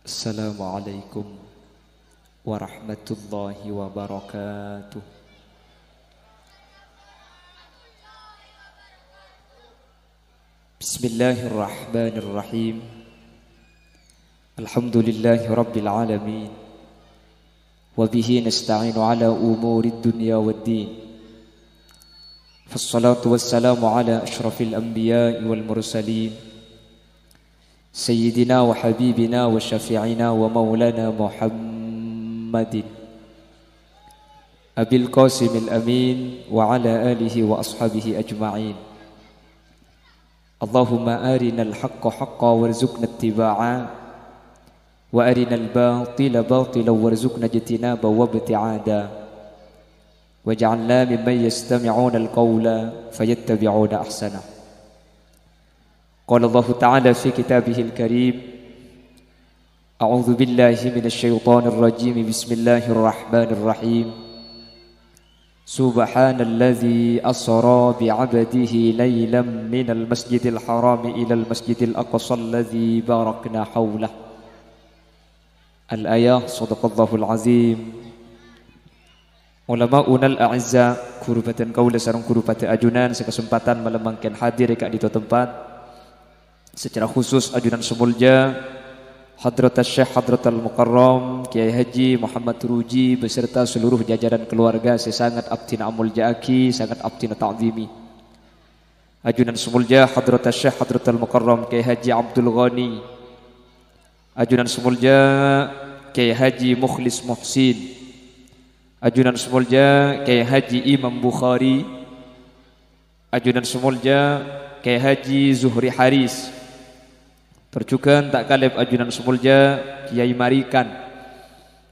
Assalamualaikum warahmatullahi wabarakatuh. Bismillahirrahmanirrahim. Alhamdulillahi rabbil alamin. Wabihi nasta'inu ala umurid dunya waddin. Fassalatu wassalamu ala ashrafil anbiya'i wal mursalin Sayyidina wa habibina wa syafi'ina wa maulana Muhammadin Abil Qasimil Amin wa ala alihi wa ashabihi ajma'in. Allahumma arinal haqqa haqqa warzuqna ittiba'a wa arinal batila batila warzuqna ijtinaba wa ibti'ada waj'alna mimman yastami'una al-qawla fayattabi'una ahsana. Qala Allah Ta'ala fi kitabihil karim. A'udzu billahi minasy syaithanir rajim. Bismillahirrahmanirrahim. Subhanalladzi asra bi'abdihi laylan minal masjidil haram ilal masjidil aqsa alladzi barakna haulah. Al-ayah. Shadaqallahul azim. Ulama'unal a'izza, kurubatan kaula sareng kurubatan ajunan sekesempatan malemangkeun hadir ka di tempat. Secara khusus ajunan semulja Hadratas Syekh Hadratal Mukarram Kiai Haji Muhammad Ruji beserta seluruh jajaran keluarga sesangat abtina amulja aki, sangat abtina ta'zimi. Ajunan semulja Hadratas Syekh Hadratal Mukarram Kiai Haji Abdul Ghani. Ajunan semulja Kiai Haji Mukhlis Muhsin. Ajunan semulja Kiai Haji Imam Bukhari. Ajunan semulja Kiai Haji Zuhri Haris. Terjukan tak kalib ajunan semulja Kiai Marikan.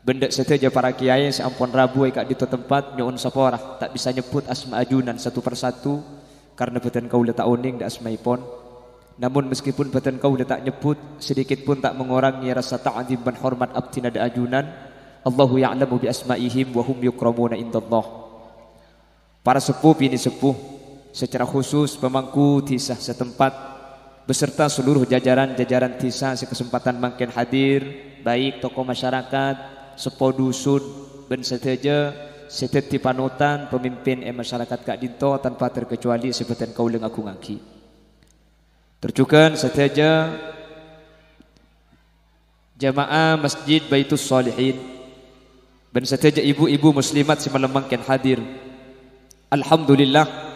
Benda seteja para kiai seampun rabu kak di tempat nyuun saporah tak bisa nyebut asma ajunan satu persatu karena beten kaula tak uning dak asmaipun. Namun meskipun beten kaula tak nyebut sedikit pun tak mengurangi rasa ta'zim dan hormat abtina da ajunan. Allahu ya'lamu bi asma'ihim wa hum yukramuna indallah. Para sepuh ini sepuh secara khusus pemangku tisah setempat beserta seluruh jajaran-jajaran tisa sekesempatan mangken hadir, baik tokoh masyarakat, sepo dusun, ben seteja, seteti panutan, pemimpin masyarakat Kak Dinto tanpa terkecuali sebutan kauleng aku ngaki. Terjukan seteja jamaah Masjid Baitus Shalihin, ben seteja ibu-ibu muslimat si malemangken hadir. Alhamdulillah.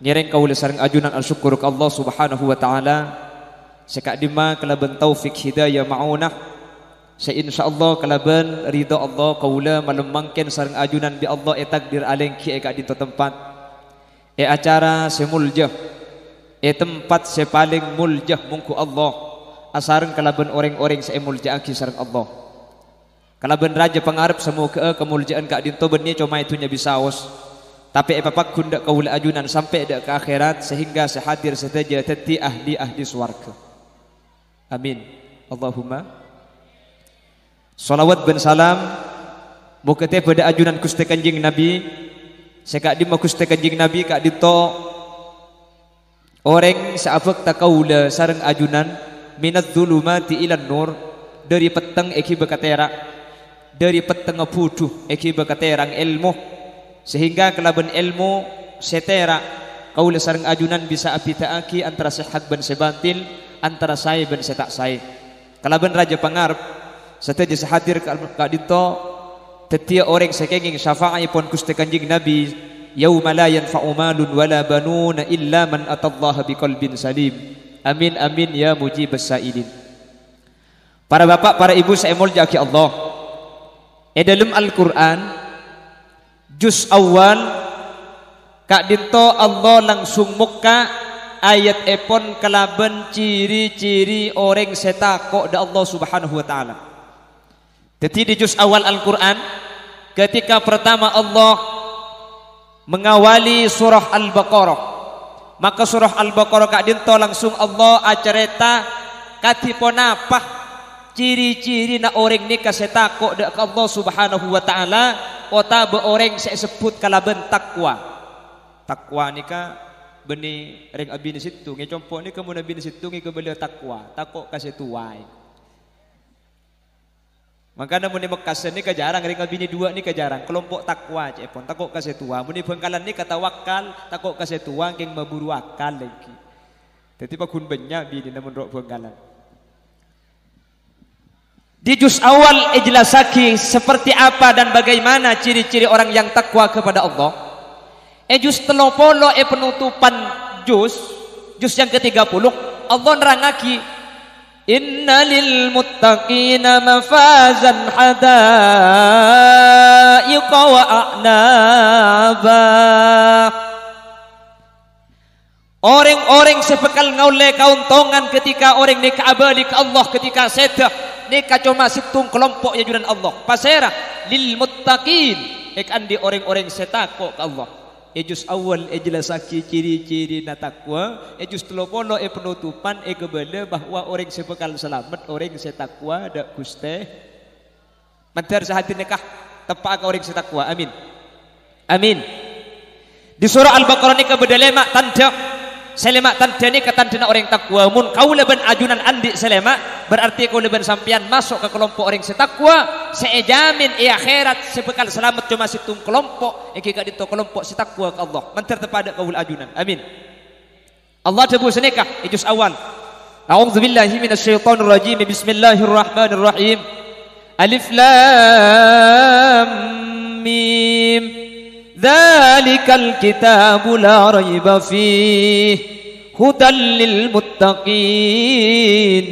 Nyereng kaula sareng ajunan al-syukur ke Allah Subhanahu wa taala sekak dima kalaban taufik hidayah maunah sa insyaallah kalaban ridha Allah kaula malemangken sareng ajunan bi Allah takdir alengki kak di tempat acara semuljah tempat sepaling muljah mungku Allah asareng kalaban orang-orang semuljah aki sareng Allah kalaban raja pangarep semoga kemuljaan kak dinto benni cuma itunya bisaos. Tapi epapak kundak kaula ajunan sampai dak ke akhirat sehingga sehadir seteja teti ahli swarga. Amin. Allahumma. Salawat ben salam muga teh pada ajunan Gusti Kanjeng Nabi. Sekak di Gusti Kanjeng Nabi kak dito orang saafek ta kaula sareng ajunan minadz zulumati ilan nur dari peteng eki bekatera dari peteng puduh eki bekaterang ilmu sehingga kelaban ilmu setera kaula sareng ajunan bisa apitaaki antara sehat ben sebatil antara saya ben setak saya kelaban raja pangarep seteja sehadir ka dito tetia orang sekenging syafaatipun Gusti Kanjeng Nabi yauma la yanfa'u malun wala banuna illa man atallaha biqalbin salim. Amin amin ya mujibas sailin. Para bapak para ibu saya mulja ki Allah dalam Al-Qur'an juz awal kak dinto Allah langsung muka ayat epon kelaban ciri-ciri orang setako da Allah Subhanahu wa taala. Jadi di juz awal Al-Qur'an ketika pertama Allah mengawali surah Al-Baqarah maka surah Al-Baqarah kak dinto langsung Allah acareta katipon apa ciri-ciri na orang ni kasetako da Allah Subhanahu wa taala kota be orang saya sebut kalaban takwa. Takwa nika beni reng abi ni situ nge compo ni kamu nabi ni situ nge kebeli takwa takok kasih tuai Makanya muni Mekah ni kejarang, ringa bini dua ni kejarang. Kelompok takwa cepon, takut kasih tua. Muni Bengkalan ni kata wakal, takut kasih tua, keng memburu akal lagi. Jadi pakun banyak bini namun rok Bengkalan. Di juz awal ijlasaki seperti apa dan bagaimana ciri-ciri orang yang takwa kepada Allah. Juz telopolo penutupan juz yang ke-30 Allah nerangaki innalil muttaqina mafazan hadaiqa wa a'naba. Orang-orang sepekal ngaule kauntongan ketika orang ni kaabali ke Allah ketika sedah ni cuma situng kelompok yajudan Allah pasera lil muttaqin andi orang-orang setako ke Allah. Juz awal jelasaki ciri-ciri na takwa, juz 30 penutupan kebala bahwa orang sepekal selamat orang setakwa dak Gusti. Mantar sahati nikah tepak orang setakwa. Amin. Amin. Di surah Al-Baqarah ni kebedalema tanda selema tanda ni katandana orang takwa. Mun kau leben ajunan andi selema berarti kau leben sampian masuk ke kelompok orang setakwa. Saya jamin akhirat sebekal selamat cuma situng kelompok kika dito kelompok setakwa ke Allah. Mantar tepada kau ajunan. Amin. Allah tebu senikah juz awal. A'udzubillahi minasyaitonir rajim. Bismillahirrahmanirrahim. Alif lam mim. Dzalikal kitabu la raiba fihi hudan lil muttaqin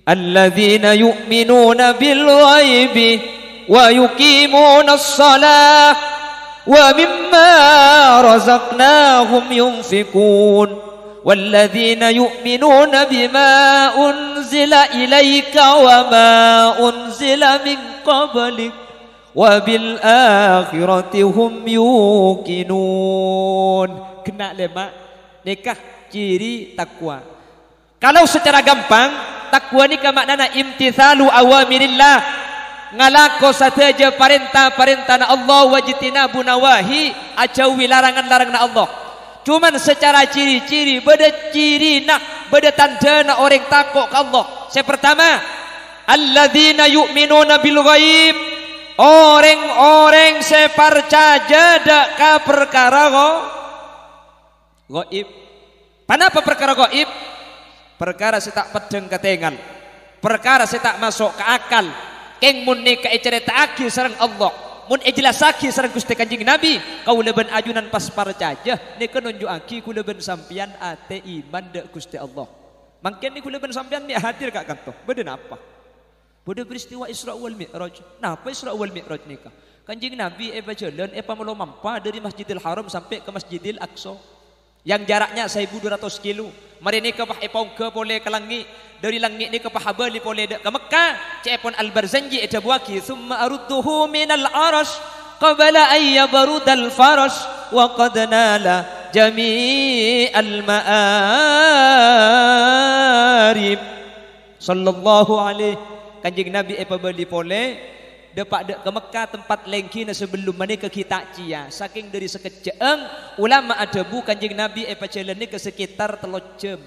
alladzina yu'minuna bil ghaibi wa yuqimuna as-salah wa mimma razaqnahum yunfikun walladzina yu'minuna bima unzila ilayka wa ma unzila min qablik wabil akhirati hum yuqinun. Kena lemak nikah ciri takwa. Kalau secara gampang takwa ni maknana imtithalu awamirillah, ngalako sateja perintah-perintah Allah wajtinabu nawahi, ajauhi larangan-larangan Allah. Cuman secara ciri-ciri beda ciri nak beda tanda orang takut ke Allah. Yang pertama alladzina yu'minuna bil ghaib, orang-orang sepercaya dak ka perkara gaib. Panapa perkara gaib? Perkara setak pedeng ketengal, perkara setak masuk ke akal. Keng mun ni ka ceritaake sareng Allah, mun ijlasake sareng Gusti Kanjeng Nabi, kau leben ajunan pas percaya ni kenunjukake ku leben sampian ate iman dak Gusti Allah. Mangken ni ku leben sampian mi hadir kak kanto. Beden apa? Pada peristiwa Isra wal Mi'raj. Napa Isra wal Mi'raj nikah? Kanjeng Nabi jalan pamelo mampa dari Masjidil Haram sampai ke Masjidil Aqsa. Yang jaraknya 1200 kilo. Mari ni ke pongke boleh ke langit. Dari langit ni ke pahabali boleh ke Mekah. Cepon Al-Barzanji buaki thumma arudduhu minal arash qabla an yabrudal farash wa qad nala jami'al ma'arib. Sallallahu alaihi Kanjeng Nabi beli pole depak dek ke Mekah tempat lengki sebelum mana ke kita cia saking dari sekejeng ulama ada bu Kanjeng Nabi jalan ni ke sekitar 3 jam.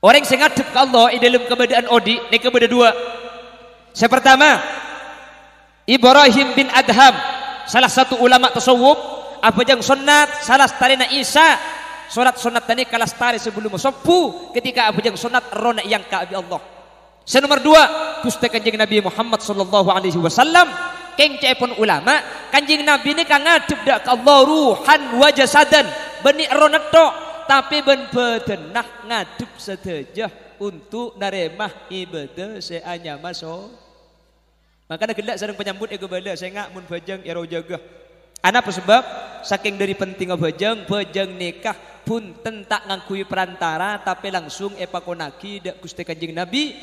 Orang sing ngadep ke Allah di dalam keadaan odi ni kepada dua. Yang pertama Ibrahim bin Adham, salah satu ulama tasawuf apa jang sunat salah tarina Isa sunat tani kalas tari sebelum sopu ketika apa jang sunat rona yang ka Allah. Nomor 2 Gusti Kanjeng Nabi Muhammad sallallahu alaihi wasallam keng cepon ulama Kanjeng Nabi ni kang ngadep dak ka Allah ruhan wa jasadan beni roneto tapi ben bedenah ngadep sedejah untuk naremah ibadah seanya masuk. Makanya gelak sareng penyambut bala saya ngak mun bajang ero jaga. Ana apa sebab saking dari penting bajang nikah pun tentak ngangkui perantara tapi langsung pakonaki dak Gusti Kanjeng Nabi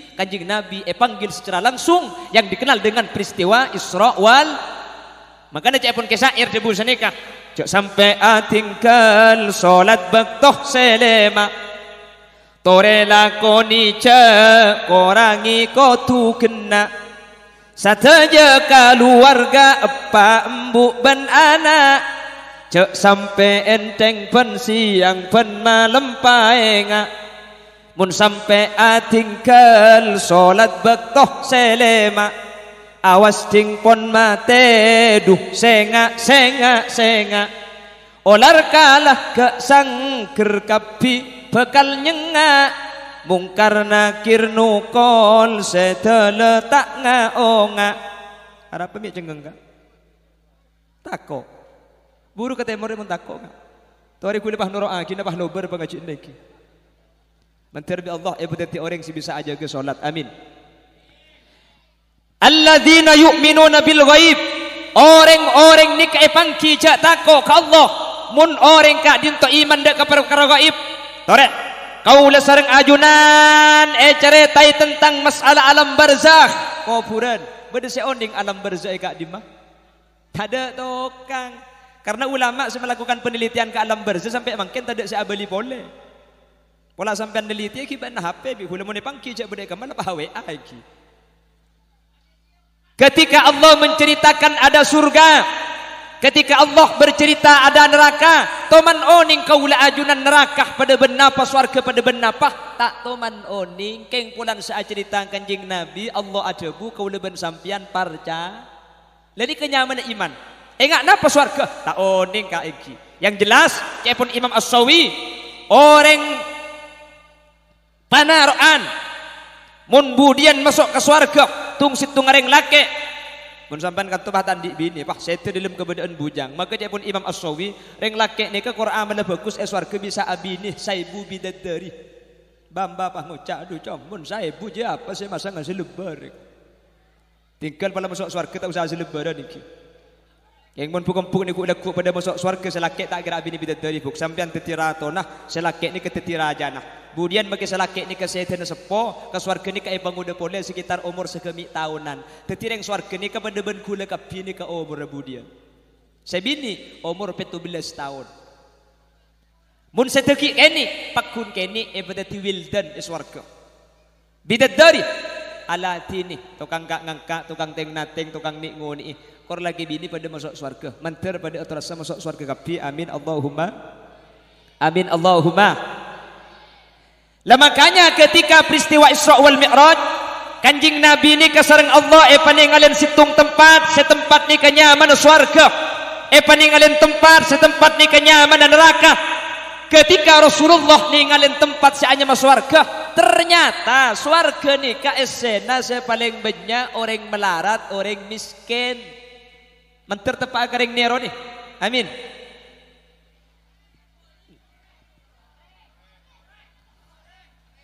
panggil secara langsung yang dikenal dengan peristiwa Isra wal. Makanya cek pun kesair debu senikah cek sampai atingkal salat baktoh selema tore lakoni cek korangi kotu kena sateja keluarga epa embu ben anak cek sampai enteng pen siang pen malam paenga mun sampai atinggal solat bektoh selema awas ting pon mate duh senga olar kalah ke sangker kapi bekal nyenga mungkar nakir nukol seteletak ngaonga harap pemik cenggeng ka tako buru kata emor mun tako ka tori kuli pah nuro aki na pah nober pengaji neki menterbi Allah berarti orang si bisa aja ke salat amin alladzina yu'minuna bil ghaib orang-orang ni ka pangki jak tako ka Allah mun orang ka dinto iman dak ka perkara gaib tore kaula sareng ajunan ceretai tentang masalah alam barzakh kuburan bede seonding alam barzakh kak di mah ada tokang karena ulama melakukan penelitian ke alam barzakh sampai mungkin tak ada seabali boleh pola sampai neliti ki ban HP bi hula mun pangki jak bede kamal apa WA ki ketika Allah menceritakan ada surga ketika Allah bercerita ada neraka toman oning kaula ajunan neraka pada benapa swarga pada benapa tak toman oning keng pulang saat cerita kanjing Nabi Allah ajabu kaula ben sampian parca jadi kenyamanan iman enggak napa swarga tak oning ka iki yang jelas cepun Imam As-Sawi orang panaroan mun budian masuk ke swarga tung situng ngareng lake mun sampean kan tebah tandi bini pak sete dalam keberadaan bujang maka dia pun Imam As-Sawi reng laki ni ke Quran mana bagus swarga bisa abini saibu bidadari bamba pah ngucak aduh com mun saibu je apa saya masa ngasih lebar tinggal pada masuk swarga tak usah lebaran iki yang mun pukul ni ku lekuk pada masuk swarga selaki tak kira abini bidadari buk sampean tetira tonah selaki ni ke tetira janah kemudian bagi selaki ni ke setan sepo ke swarga ni ke banguda pole sekitar umur sekemi tahunan tetireng swarga ni ke pada ben kula ke bini ke umur kemudian sebini umur 17 tahun mun seteki keni pakun keni pada wildan swarga bidadari ala tini tukang kak ngangka tukang teng nateng tukang nik ngoni kor lagi bini pada masuk swarga menter pada terasa masuk swarga kapi amin Allahumma lah makanya ketika peristiwa Isra wal Mi'raj kanjing Nabi ni kasareng Allah paningalen situng tempat setempat ni kenyaman swarga paningalen tempat setempat ni kenyaman neraka ketika Rasulullah ningalen tempat seanya masuk swarga ternyata swarga ni ka esena paling banyak orang melarat orang miskin menter tepak kering nero ni amin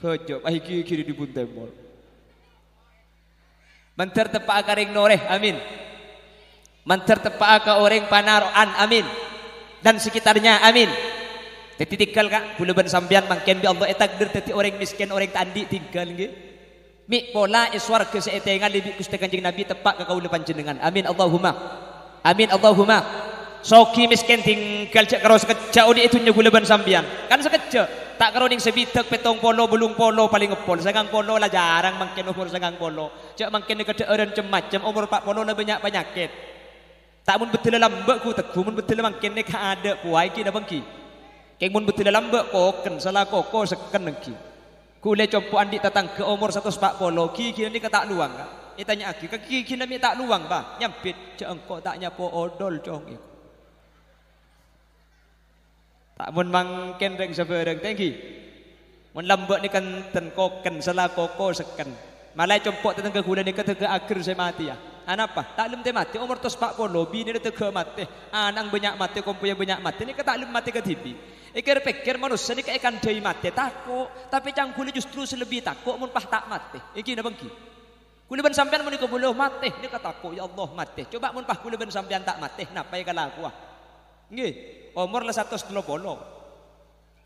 kejap ahi kiri di buntai mall manter tepak karing noreh amin manter tepak ke orang panaroan amin dan sekitarnya amin titikal kak kula ben sampean mangken bi Allah takdir teti orang miskin orang tandi tinggal nggih mi pola swarga seetengan lebih Gusti Kanjeng Nabi tepak ke kaula panjenengan amin Allahumma soki miskin tinggal cek karo sekejap odi itu nya kula ben sampean kan sekejap tak karo ning sebitek petong polo belum polo paling ngepol sangang polo lah jarang mangken umur sangang polo cek mangken kedeeren macam umur 4 polo lah banyak penyakit tak mun betul lambek ku teguh mun betul mangken nek ada puai ki dah bangki keng mun betul lambek koken salah koko seken ki kule compo andi tatang ke umur 140 ki ni tak luang ka tanya aki ki nami tak luang bah nyampit cek engko tak nyapo odol cong tak mun mangken reng sabareng tengki mun lambek ni kan ten koken salah koko seken malai compok tetangga kula ni ketega akhir saya mati ya anapa tak lem teh mati umur 40 bini ni tega mati anang banyak mati kompo yang banyak mati ni tak lem mati ke tibi pikir manusia ni ikan dai mati takut tapi cang kula justru selebih takut mun pah tak mati iki na bangki kula ben sampean mun ikobuluh mati ni takut ya Allah mati coba mun pah kula ben sampean tak mati napa ya kalaku ah nggih umur lah 130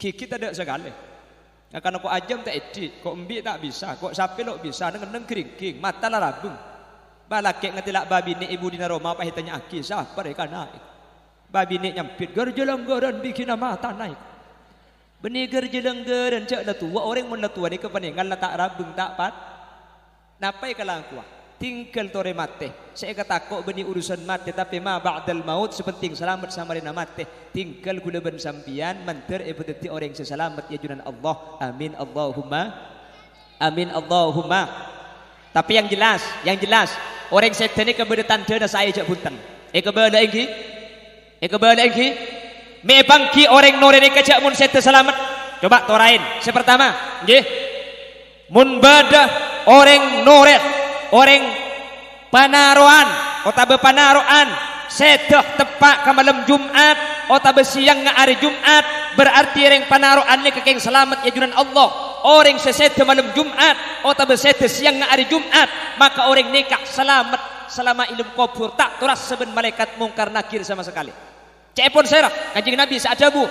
kiki tak ada sekali akan aku ajam tak edik kok embi tak bisa kok sapi lo bisa dengan keringking mata lah rabung balakek ngetilak babi ni ibu dina Roma apa hitanya aki siapa mereka naik babi ni nyampit gerjelenggeran bikin mata naik benih gerjelenggeran cak lah tua orang mun lah tua ni kepaningan lah tak rabung tak pat napa ya kalau aku tinggal tore mate. Saya kataku beni urusan mate tapi ma ba'dal maut sepenting selamat sama rena mate. Tinggal gula ben sampian manter ebeteti orang seselamat ya junan Allah. Amin Allahumma. Amin Allahumma. Tapi yang jelas orang setan ini kebetulan tanda saya jak punten. Kebala engki. Me bangki orang nore ni kajak mun setan selamat. Coba torain. Sepertama, nggih. Mun badah orang nore, orang panaroan, otabe panaroan, sedah tepak ke malam Jumat, otabe siang nga hari Jumat, berarti orang panaroan ni kekeng selamat ya junan Allah. Orang sesedah malam Jumat, otabe sedah siang nga hari Jumat, maka orang nikah selamat selama ilmu kubur, tak turas seben malaikat mungkar nakir sama sekali. Cepon serah kanjeng Nabi saadabu,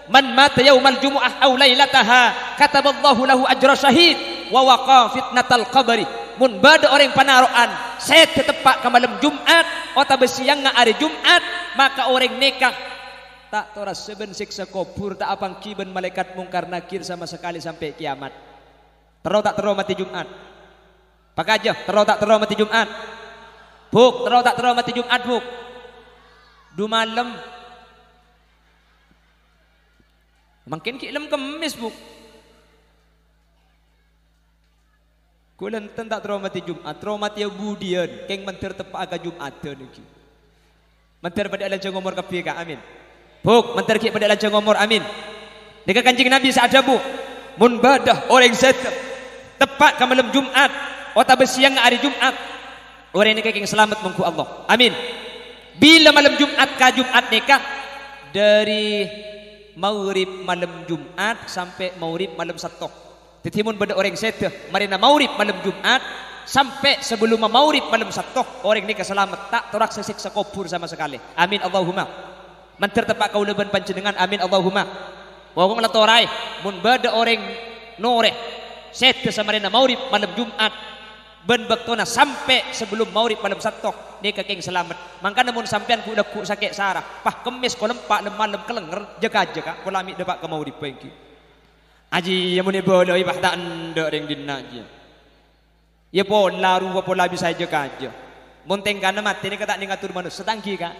man mata yaumal jumu'ah aw lailataha kataballahu lahu ajra syahid wa waqa fitnatal qabri. Mun bada orang panaroan saya tetepak ke malam Jumat otabe siang nga hari Jumat, maka orang nikah tak toras seben siksa kubur, tak apang kiben malaikat mungkar nakir sama sekali sampai kiamat. Terus tak terus mati Jumat? Pak aja terus tak terus mati Jumat? Buk terus tak terus mati Jumat buk? Du malam makin kilem kemis buk. Kulen tak traumati Jumat, traumati ya budian, keng mentir tepak aga Jumat niki. Mentir pada alam ngomor kapi ka, amin. Buk, mentir ki pada alam ngomor, amin. Deka kanjeng Nabi saada bu, mun badah orang set tepak ke malam Jumat, otabe siang hari Jumat, orang ini keng selamat mengku Allah, amin. Bila malam Jumat ka Jumat nikah dari maurib malam Jumat sampai maurib malam Sabtu. Tetimun pada orang seteh marina maurib malam Jumat sampai sebelum maurib malam Sabtu orang ini keselamat tak terak sesiksa kubur sama sekali. Amin Allahumma. Manter tepak kau leban panjenengan, amin Allahumma. Wawang latorai mun bada orang noreh seteh sama marina maurib malam Jumat ben bektona sampai sebelum maurib malam Sabtu ni kekeng selamat. Mangka namun sampean ku ku sakit sarah pah kemis ko lempak lem kelenger jaga polami depak ke maurib pengki aji ya muni boleh bah tak ndak ring dinna aja ya pola rupa pola bisa jaga aja mun tengkana mati ni kata ni ngatur manusia setangki ka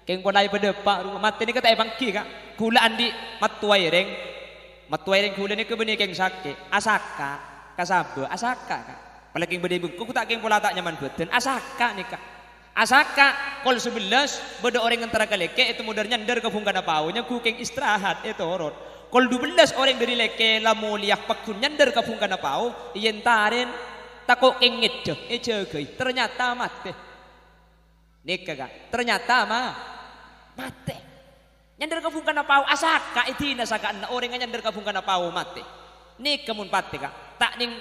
keng pola pada pak rumah mati ni kata bangki ka kula andi matuai reng kula ni ke beni keng sakit asaka kasabe asaka ka apalagi yang berdebung, kau tak keng pola tak nyaman beten, asaka nikah, asaka, kol 11, beda orang antara kaleke itu modernnya ndar kafung kana paunya, ku keng istirahat itu horor, kol 12 orang dari leke lamu liak pakunnya ndar kafung kana pau, yentarin, takut keng ngedeh, ejegei, ternyata mati, nikah kan, ternyata mati, nyandar kafung kana pau, asaka itu nasaka orang nyandar kafung kana pau mati, nikah mun pati kan, tak ning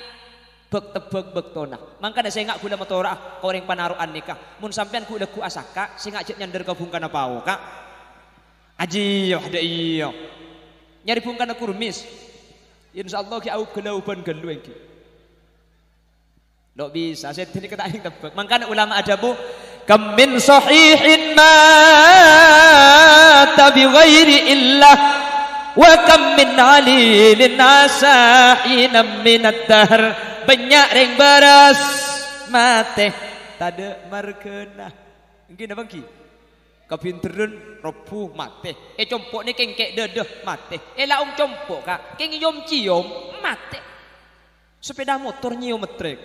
bek tona. Mangkana saya ngak gula motora kau orang panaruan nikah. Mun sampean ku ku asaka, saya ngak nyandar ka bungkana pau kak. Aji ada iyo. Nyari bungkana kurmis. Insyaallah ki au gelauban gelu engki. Lo bisa saya tadi kata ing tebak. Mangkana ulama adabu kam min sahihin mata bi ghairi illah wa kam min alilin asahinam min ad-dahr. Banyak ring beras mate tada markena mungkin apa ki kapinterun ropuh mate compok ni kengkek dedeh mate laung compok kak keng cium mate sepeda motor nyium metrek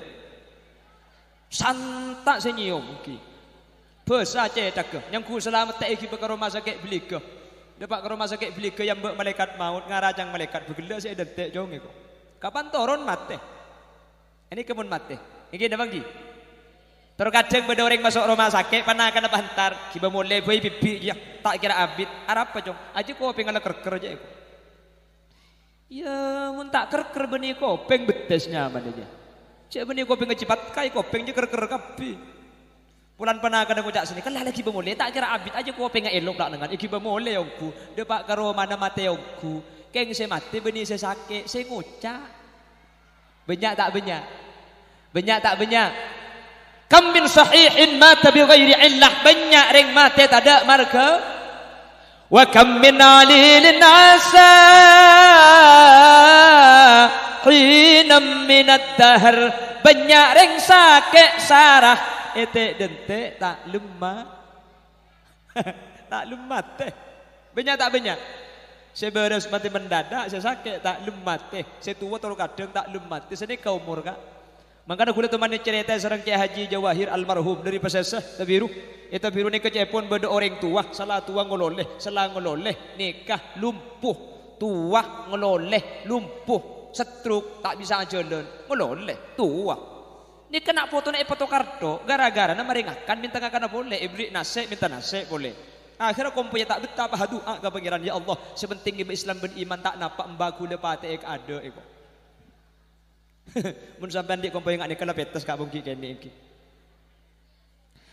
santak saya nyium ki besa cedak yang ku selamat tak iki ke rumah sakit beli ke dapat ke rumah sakit beli ke yang malaikat maut ngarajang malaikat begela saya detek jonge kok kapan turun mate. Ini kemun mati. Ini apa lagi? Terkadang pada orang masuk rumah sakit, panakan apa hantar, kiba mulai boy pipi, ya tak kira abit. Arab apa jong? Aja kau pengen kerker aja. Ya, mun tak kerker benih kau peng betes nyaman aja. Cek benih kau pengen cepat kai kau peng je kerker kapi. Pulan panakan aku cak sini, kan lagi kiba mulai tak kira abit aja kau pengen elok tak dengan. Kiba mulai yongku, depak karo mana mati yongku. Keng saya mati benih saya sakit, saya ngucap. Banyak tak banyak? Banyak tak banyak? Kam min sahihin mata bi ghairi illah, banyak ring mati tak ada marga. Wa kam min alilin asa hinam min ad-dahr, banyak reng sakit sarah ete dente tak lemah. Tak lemah teh. Banyak tak banyak. Saya beres mati mendadak, saya sakit tak lemah teh. Saya tua terus kadang tak lemah teh. Saya ke umur kak. Makanya kulit teman cerita serang Kiai Haji Jawahir almarhum dari Pesesah Tabiru. Eta biru nikah cepon beda orang tua, salah tua ngololeh, salah ngololeh, nikah lumpuh, tua ngololeh, lumpuh, setruk tak bisa jalan, ngololeh, tua. Ini kena foto naik foto kartu, gara-gara nama ringakan minta ngakana boleh, ibrik nase minta nase boleh. Akhirnya kompunya tak betapa doa ke pangeran ya Allah, sepenting ibu Islam beriman tak napa embaku lepate ek ada eko. Mun sampean di kompunya ngak nikah petes kak bungki kene iki.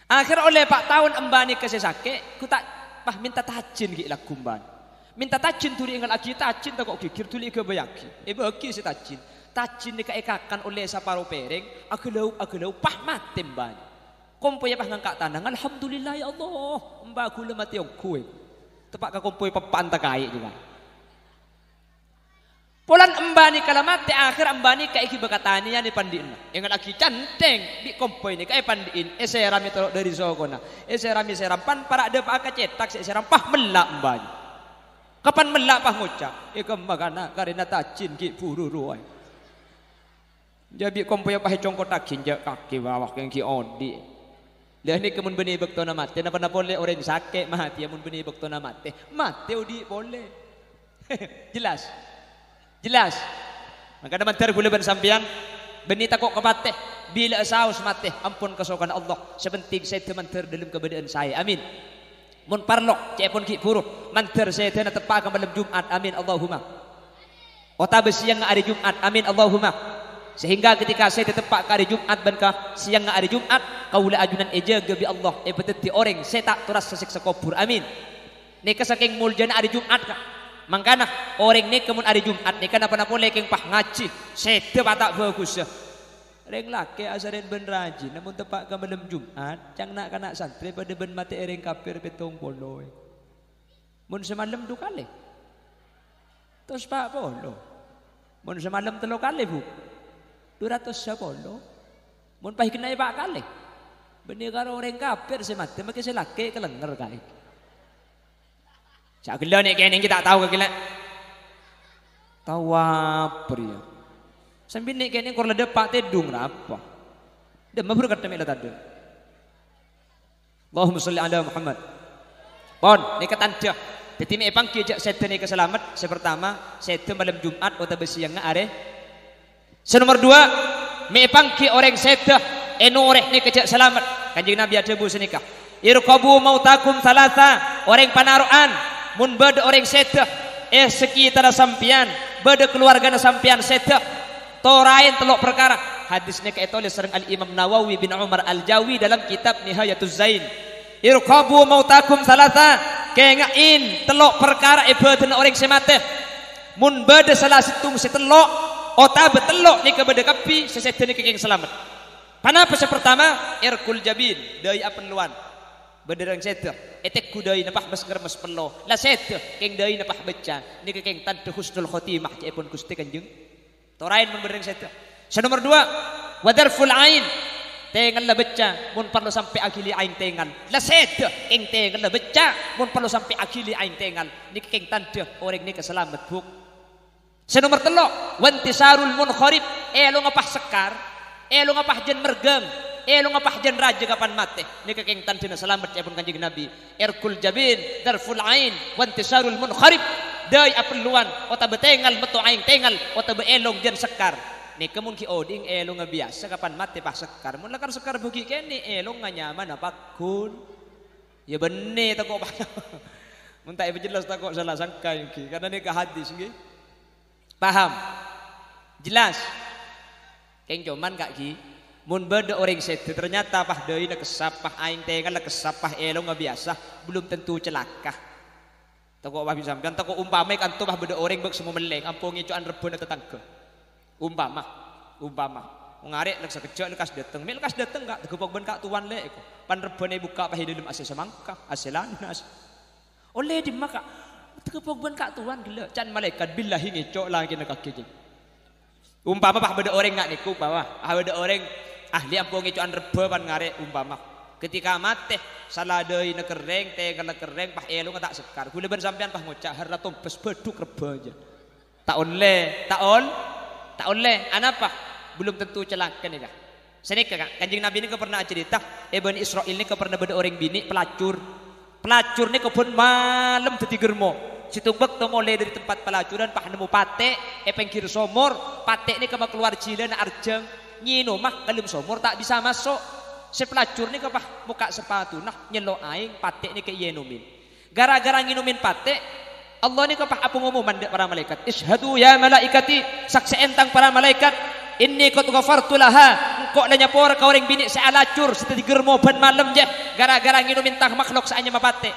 Akhir oleh pak tahun embani kesesake, ku tak pah minta tajin ki lah kumban. Minta tajin tuli ingat lagi tajin tak kok gigir tuli ke bayaki. Bagi si tajin. Tajin ni kaekakan oleh saparo pereng, agelau pah mati mbani. Kompoy pah ngangkat tanang, alhamdulillah ya Allah, mbaku le mati yang kue. Tepak ka kompoy papan takai juga. Polan embani kala mati akhir embani ka iki bekatania ni pandiin. Ingat lagi canteng di kompoy ni kai pandiin. Seram itu dari zogona. Seram pan para ada pak cetak seram pah melak embani. Kapan melak pah ngucap? Ikam magana karena tajin ki buru ruai. Jadi kompoy pah congkot takin jak kaki bawah yang ki odi. Dah ni kemun beni bekto na mati. Napa na boleh orang sakit mati amun beni bekto na mati. Mati odi boleh. Jelas. Jelas. Maka ada mantar gula sampian beni takok kepateh bila saus mati ampun kesokan Allah sepenting saya temantar dalam keberadaan saya amin. Mun parlok cepon ki puru mantar saya tena tepak malam Jumat amin Allahumma. Ota besiang hari Jumat amin Allahumma. Sehingga ketika saya tepak hari Jumat bankah siang hari Jumat kaula ajunan eja gebi Allah beteti orang saya tak turas sesiksa kubur amin. Nika saking muljana hari Jumat kak. Mangkana orang ni kemun hari Jumat ni kenapa nak boleh keng pah ngaji sete batak bagus ya. Reng laki asarin ben rajin namun tepak ke malam Jumat cang nak kanak santri pada ben mati ereng kafir petong polo. Mun semalam 2 kali. Terus pak polo. Mun semalam 3 kali bu. 210. Mun pah kena 4 kali. Benih karo orang kafir semati maki selaki kelenger kai. Cak gila ni kene kita tahu ke gila. Tawap pria. Sambil ni kene kor lede pak tedung apa. Dia mabur kata mila tadi. Allahumma salli ala Muhammad. Pon ni katanda. Jadi me pangki jak setan ni keselamat. Sepertama setan malam Jumat atau besiang are. Senomor 2 me pangki orang setan enoreh ni kejak selamat. Kanjeng Nabi ada bu senikah. Irqabu mautakum salasa orang panaruan. Mun beda orang setah sekitar sampian beda keluarga sampian setah torain telok perkara hadisnya kaitulis serang al-Imam Nawawi bin Umar al-Jawi dalam kitab Nihayatuz Zain irqabu mautakum salasa kengain telok perkara beda orang semate mun beda salah situng setelok ota betelok ni kebeda kapi sesetah ni keng selamat panapa pertama irkul jabin dari apen luan Bederang seter, etek kudai napah mas ngermes pelo, la seter, keng dai napah beca, ni keng tante husnul khotimah cepon kusti kanjeng. Torain mun bederang seter. Nomor 2, wadarful ain, tengan la beca, mun perlu sampai akili ain tengan. La seter, keng tengan la beca, mun perlu sampai akili ain tengan. Ni keng tante orang ni keselamat buk. Nomor 3, wantisarul munkharib, elo ngapah sekar, elo ngapah jen mergem. Lu ngapah jen raja kapan mati ni kekeng tantina selamat ya pun kanjeng Nabi irkul jabin darful ain wantisarul munkharib dai apeluan ota betengal metu aing tengal ota beelong jen sekar ni kemun ki oding elong biasa kapan mati pah sekar mun lakar sekar bugi kene elong nyaman apa kun ya bener tak kok mun tak jelas tak kok salah sangka iki karena ni ka hadis nggih paham jelas keng cuman kak ki mun beda orang setu ternyata pah deui na kesapah aing tengan la kesapah elong biasa belum tentu celaka. Tako pah sampean tako umpama kan tu pah beda orang bek semua meleng ampung ngicuan rebon tetangga. Umpama ngarek lek sakejak lekas dateng, mel lekas dateng gak tegepok ben kak tuan lek eko. Pan rebone buka pah dalam ase semangka, ase lanas. Oleh di maka tegepok ben kak tuan gila can malaikat billahi ngicok lagi nak kaki. Umpama pah beda orang ngak niku umpama beda orang ahli ampun ngicuan reba pan ngare umpama ketika mate salah deui nekereng teh kana kereng pah elo tak sekar kula ben sampean pah ngocak harta tompes beduk reba aja tak oleh anapa belum tentu celaka nih kak senika kak kanjeng Nabi ini pernah cerita Bani Israil ini pernah beda orang bini pelacur ini kebun malam dadi germo situbek to mulai dari tempat pelacuran pah nemu pate pengkir somor pate ini kema keluar jilan arjang nyino mah kalem somor tak bisa masuk si pelacur ini kepah muka sepatu nah nyelo aing pate ini ke yenumin gara-gara nginumin pate Allah ini kepah apa ngumuman para malaikat ishadu ya malaikati saksi entang para malaikat inni qad ghafartu laha engkau dah nyapor ka orang bini saya lacur setadi germo ban malam je gara-gara nginumin tah makhluk saanya mapate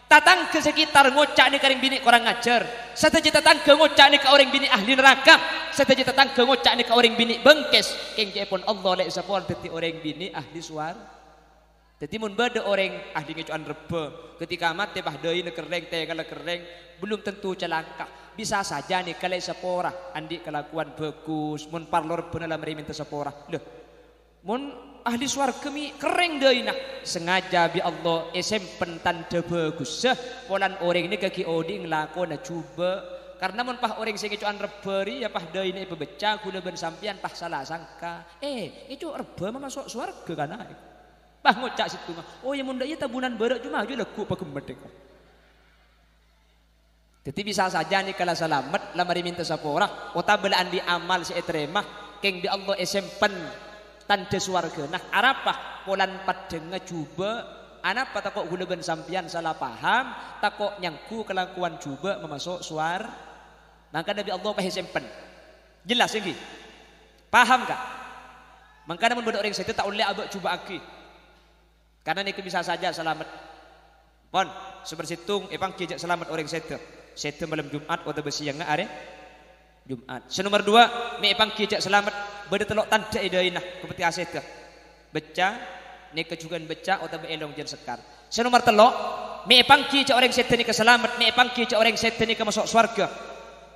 tatang ke sekitar ngocak ni karing bini korang ngajar sataji tatang ke ngocak ni ka orang bini ahli neraka sataji tatang ke ngocak ni ka orang bini bengkes keng pun Allah lek sapor dadi orang bini ahli suar dadi mun bade orang ahli ngecuan rebe ketika mati bah deui nekereng teh kala kereng belum tentu celaka bisa saja nih kalau sepora andi kelakuan bagus mun parlor bener lah minta sepora lho mun ahli swarga mi kereng deui nah sengaja bi Allah sempen tanda bagus polan orang ini kaki odi nglakona coba karena mun pah orang sing ngecuan reberi ya pah deui ini pebecah kula ben sampean pah salah sangka itu rebe mah masuk swarga kana pah ngocak situ mah oh ya mun da ieu tabunan beurek cuma aja leku pa gemedek jadi bisa saja nih kalau selamat lamari minta sapora ota belaan di amal si etremah keng di Allah sempen tanda suarga nah arapah polan padeng ngejuba anapa takok gula ben sampian salah paham takok nyangku kelakuan juba memasuk suar maka Nabi Allah pah sempen jelas ini paham kak maka namun beda orang saya tak oleh abak cuba aki karena ini bisa saja selamat pon sebersitung epang kijak selamat orang saya malam Jumat atau bersiang are Jumat. Senomor 2, mi epang kijak selamat beda telok tanda edainah seperti aset beca ni kejugan beca atau beelong jen sekar. Senomor 3, mi epang kijak orang setan ni keselamat, mi epang kijak orang setan ni ke masuk surga.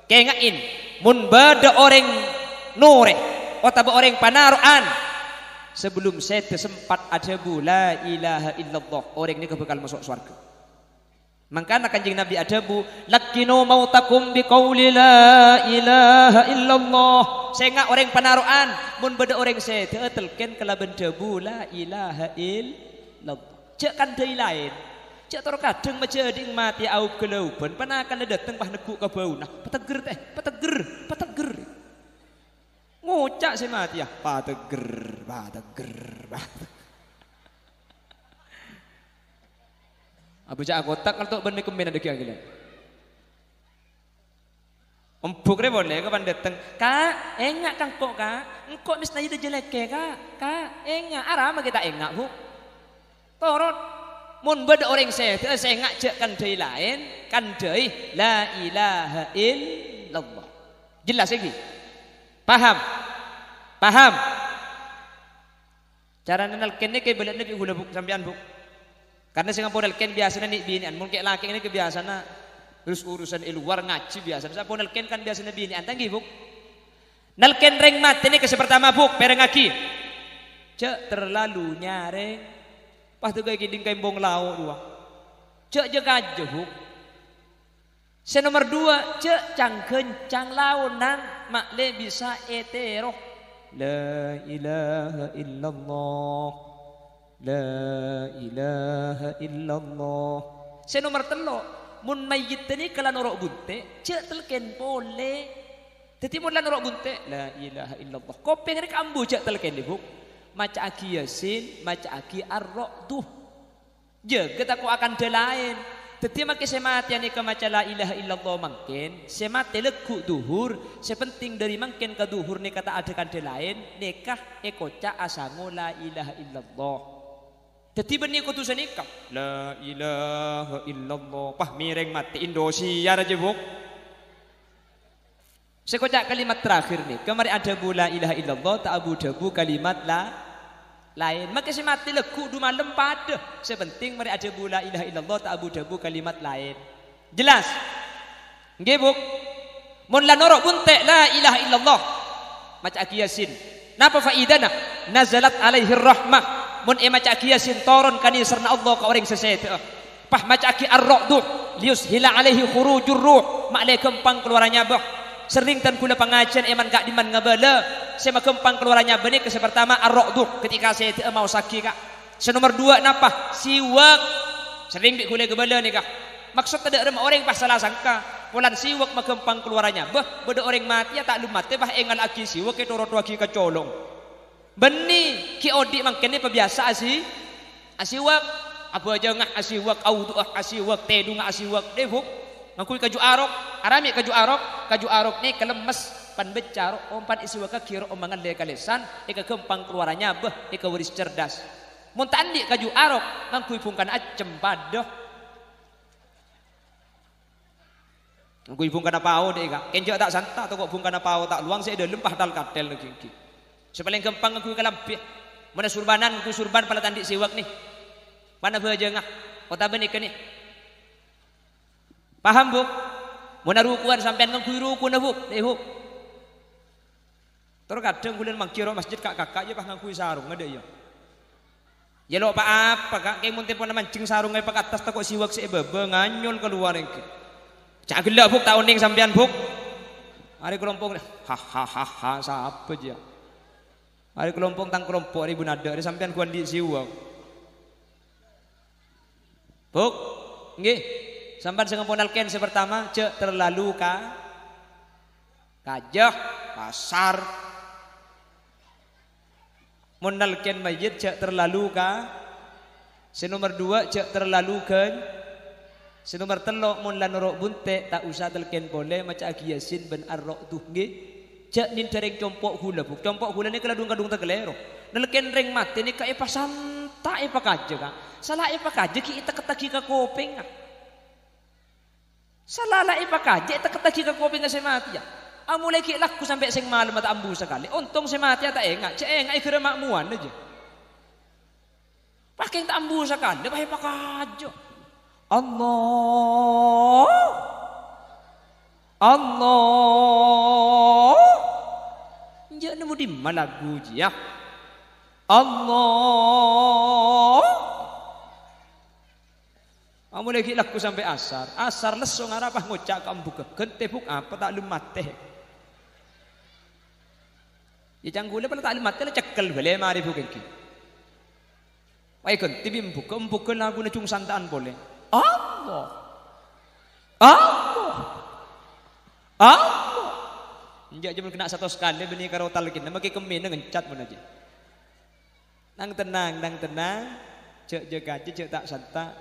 Kengain mun beda orang nore atau orang panaruan sebelum setan sempat ada la ilaha illallah orang ni bakal masuk surga. Makanya kanjeng Nabi adabu lakinu mautakum biqauli la ilaha illallah sehingga orang penaruan mun beda orang saya telken kalaban dabu la ilaha illallah cek kan deui lain cek tor kadang majading mati au kelauban panakan dateng pah neku ka bauna pateger pateger ngocak si mati ya pateger Abu Ja'ak kotak kalau benih kembali ada kira-kira. Empuk re boleh kapan datang. Kak, enggak kang kok kak. Engkau mesti itu jelek kak. Enggak arama kita enggak bu. Torot. Mun beda orang saya enggak cek kan dari lain kan dari la ilaha illallah. Jelas lagi. Paham. Cara nenalkan ni kayak belat nabi hula buk sampean buk. Karena Singapura ken biasanya nih binian, mungkin laki ini kebiasaan terus urusan luar ngaji biasa. Saya pun ken kan biasanya binian, tanggi buk. Nalken reng mati ini ke pertama buk, perengaki. Cek terlalu nyareng, pas tu kayak gini kembong lau dua. Cek jaga aja buk. Senomor 2, cek cang launan makle bisa etero. La ilaha illallah. La ilaha illallah. Saya nomor 3 mun mayyit ni kala norok bunte cek telken boleh dadi mun la norok bunte la ilaha illallah kopeng rek ambu cek telken ibu maca aki yasin maca aki ar-ra'duh jeget aku akan delain dadi make sematian ni ke maca la ilaha illallah mangken semate leku duhur sepenting dari mangken ka duhur ni kata ada kan delain nikah ekoca asangu la ilaha illallah. Jadi benih kutusan nikah la ilaha illallah pah mireng mati Indosiar aja buk sekocak kalimat terakhir nih kemarin ada bu la ilaha illallah tak abu dabu kalimat lain maka si mati leku du malam pada sepenting mari ada bu la ilaha illallah tak abu dabu kalimat lain jelas nggih buk mun la norok bunte la ilaha illallah maca aki Yasin. Napa faidana? Nazalat alaihi rahmah. Mun maca aki Yasin turun kani sarna Allah ka orang sesete. Pah maca aki ar-ra'du liushila alaihi khurujur ruh. Maklai kempang keluarannya bah. Sering tan kula pengajian eman gak diman ngabala. Saya kempang keluarannya benih ke pertama ar-ra'du ketika saya mau sakit kak. Senomor 2 napa? Siwak. Sering kula gebala nih kak. Maksud ada orang pas salah sangka. Pulan siwak makempang keluarannya. Bah, beda orang mati ya tak lu mati bah engal aki siwak ke torot aki kecolong. Beni ki odi mangkene pebiasa asiwak. Abu aja ngah asiwak, audu asiwak, tedu ngah asiwak. Devuk ngakui kaju arok, arami kaju arok ni kelemes pan becar ompan isiwak ka kiro omangan le kalesan ika kempang keluarannya bah ika waris cerdas. Mun tandi kaju arok ngakui pungkan acem padoh. Ngui bung kana pau dek kak, kenjo tak santa atau kok bung kana pau tak luang saya dah lempah dal katel lagi. Sepaling kempang ngui kalampi, mana surbanan ngui surban pala tandik siwak nih, mana baja ngah, kota benik nih. Paham bu? Mana rukuan sampean ngui ruku na bu, bu. Terus kadang bulan mangkiro masjid kakak aja pas ngui sarung ada ya. Ya lo apa kak? Kayak muntah pun mancing sarung ngai pak atas takut siwak sebebe nganyol keluar engke. Cak gelak buk tak uning sampean buk. Hari kelompok hahaha siapa aja. Hari kelompok tang kelompok ribu nada hari sampean kuan di siwa. Buk, nggih. Sampean sing ngampunalken pertama cek terlalu kajah pasar. Munalken mayit cek terlalu Senomor 2 cek terlalu Senomor 3 mun lan rok bunte tak usah telken boleh maca aki Yasin ben ar-ra'du nggih. Cak nin dereng compok hula buk. Compok hula ni kadung-kadung tegelero. Nelken reng mati ni ka santa pa kaje ka. Salah pa kaje ki itak-taki ka kopeng. Salah pa kaje itak-taki ka kopeng ka mati ya. Amulai ki laku sampai sing malam mata ambu sekali. Untung mati tak engak. Cek engak ikira makmuan aja. Pakai tak ambu sekali bahaya pa kaje. Allah Nja nemu di mana lagu ya Allah kamu lagi laku sampai asar lesung arapah ngocak kamu buka gentebuk apa tak lumat teh ya canggulnya pada tak lumat teh cekel boleh mari bukan ki baik gentebim buka lagu necung santaan boleh Allah Njak cuma kena satu sekali benih karo talkin nama ke kemen ngencat pun aja nang tenang cek jaga aja cek tak santa